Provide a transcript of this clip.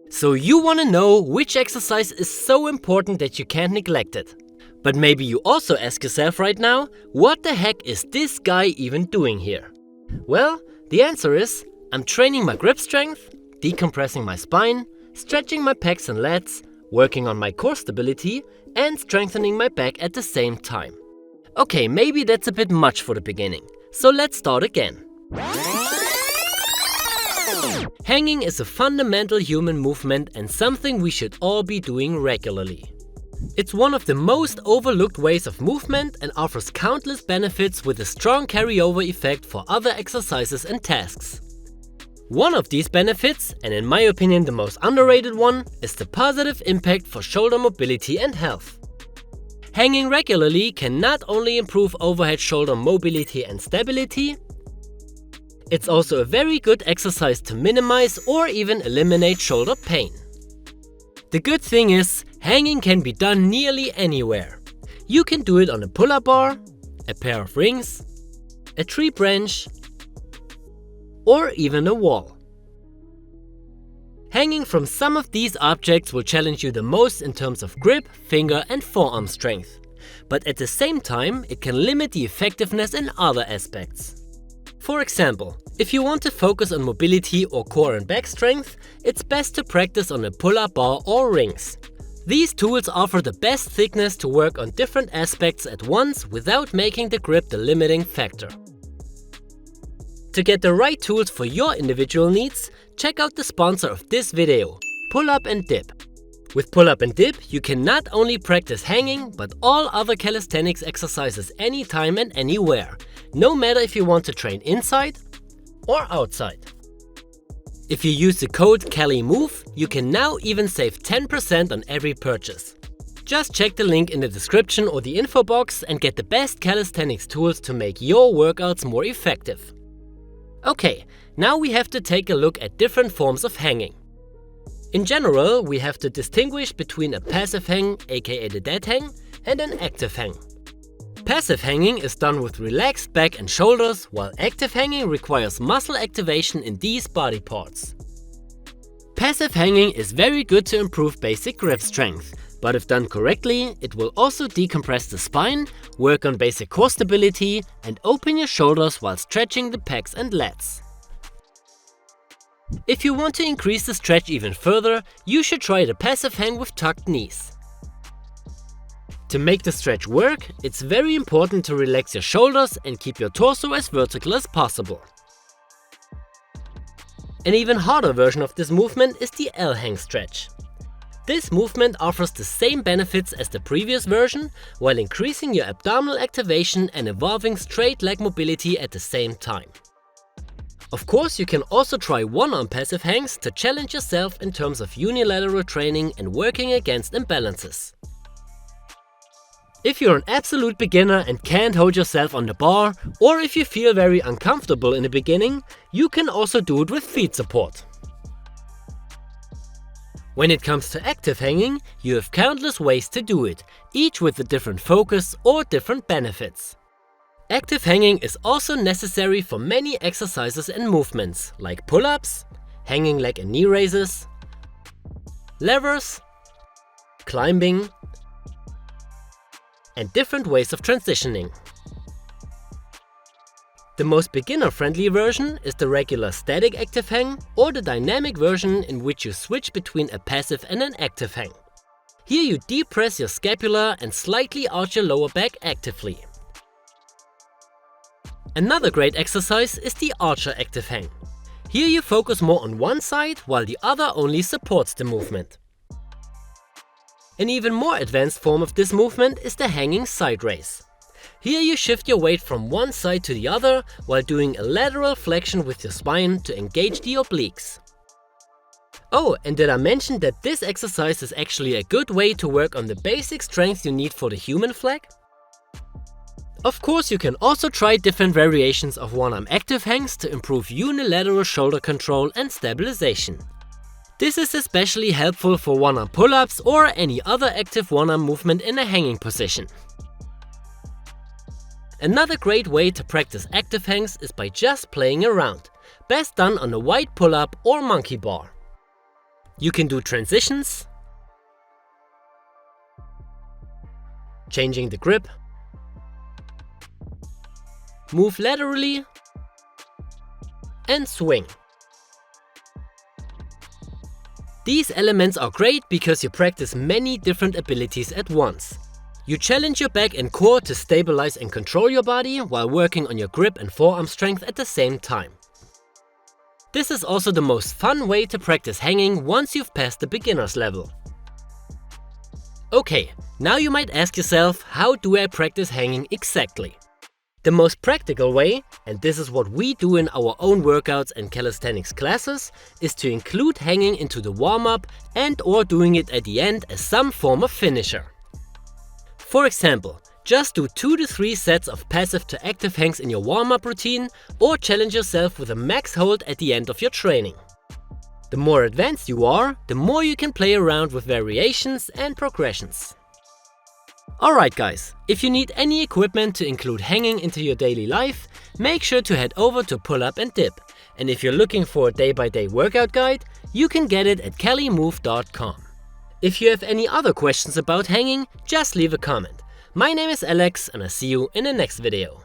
So you want to know which exercise is so important that you can't neglect it. But maybe you also ask yourself right now, what the heck is this guy even doing here? Well, the answer is, I'm training my grip strength, decompressing my spine, stretching my pecs and lats, working on my core stability, and strengthening my back at the same time. Okay, maybe that's a bit much for the beginning, so let's start again. Hanging is a fundamental human movement and something we should all be doing regularly. It's one of the most overlooked ways of movement and offers countless benefits with a strong carryover effect for other exercises and tasks. One of these benefits, and in my opinion the most underrated one, is the positive impact for shoulder mobility and health. Hanging regularly can not only improve overhead shoulder mobility and stability, it's also a very good exercise to minimize or even eliminate shoulder pain. The good thing is, hanging can be done nearly anywhere. You can do it on a pull-up bar, a pair of rings, a tree branch, or even a wall. Hanging from some of these objects will challenge you the most in terms of grip, finger and forearm strength. But at the same time, it can limit the effectiveness in other aspects. For example, if you want to focus on mobility or core and back strength, it's best to practice on a pull-up bar or rings. These tools offer the best thickness to work on different aspects at once without making the grip the limiting factor. To get the right tools for your individual needs, check out the sponsor of this video, Pull Up and Dip. With Pull Up and Dip, you can not only practice hanging, but all other calisthenics exercises anytime and anywhere, no matter if you want to train inside or outside. If you use the code CALIMOVE, you can now even save 10% on every purchase. Just check the link in the description or the info box and get the best calisthenics tools to make your workouts more effective. Okay, now we have to take a look at different forms of hanging. In general, we have to distinguish between a passive hang, aka the dead hang, and an active hang. Passive hanging is done with relaxed back and shoulders, while active hanging requires muscle activation in these body parts. Passive hanging is very good to improve basic grip strength, but if done correctly, it will also decompress the spine, work on basic core stability, and open your shoulders while stretching the pecs and lats. If you want to increase the stretch even further, you should try the passive hang with tucked knees. To make the stretch work, it's very important to relax your shoulders and keep your torso as vertical as possible. An even harder version of this movement is the L-hang stretch. This movement offers the same benefits as the previous version, while increasing your abdominal activation and evolving straight leg mobility at the same time. Of course, you can also try one-arm passive hangs to challenge yourself in terms of unilateral training and working against imbalances. If you're an absolute beginner and can't hold yourself on the bar, or if you feel very uncomfortable in the beginning, you can also do it with feet support. When it comes to active hanging, you have countless ways to do it, each with a different focus or different benefits. Active hanging is also necessary for many exercises and movements, like pull-ups, hanging leg and knee raises, levers, climbing, and different ways of transitioning. The most beginner-friendly version is the regular static active hang or the dynamic version in which you switch between a passive and an active hang. Here you depress your scapula and slightly arch your lower back actively. Another great exercise is the archer active hang. Here you focus more on one side while the other only supports the movement. An even more advanced form of this movement is the hanging side raise. Here you shift your weight from one side to the other while doing a lateral flexion with your spine to engage the obliques. Oh, and did I mention that this exercise is actually a good way to work on the basic strength you need for the human flag? Of course, you can also try different variations of one-arm active hangs to improve unilateral shoulder control and stabilization. This is especially helpful for one-arm pull-ups or any other active one-arm movement in a hanging position. Another great way to practice active hangs is by just playing around, best done on a wide pull-up or monkey bar. You can do transitions, changing the grip, move laterally, and swing. These elements are great because you practice many different abilities at once. You challenge your back and core to stabilize and control your body while working on your grip and forearm strength at the same time. This is also the most fun way to practice hanging once you've passed the beginner's level. Okay, now you might ask yourself, how do I practice hanging exactly? The most practical way, and this is what we do in our own workouts and calisthenics classes, is to include hanging into the warm-up and/or doing it at the end as some form of finisher. For example, just do 2 to 3 sets of passive to active hangs in your warm-up routine, or challenge yourself with a max hold at the end of your training. The more advanced you are, the more you can play around with variations and progressions. Alright guys, if you need any equipment to include hanging into your daily life, make sure to head over to Pull Up and Dip. And if you're looking for a day-by-day workout guide, you can get it at CALIMOVE.com. If you have any other questions about hanging, just leave a comment. My name is Alex and I'll see you in the next video.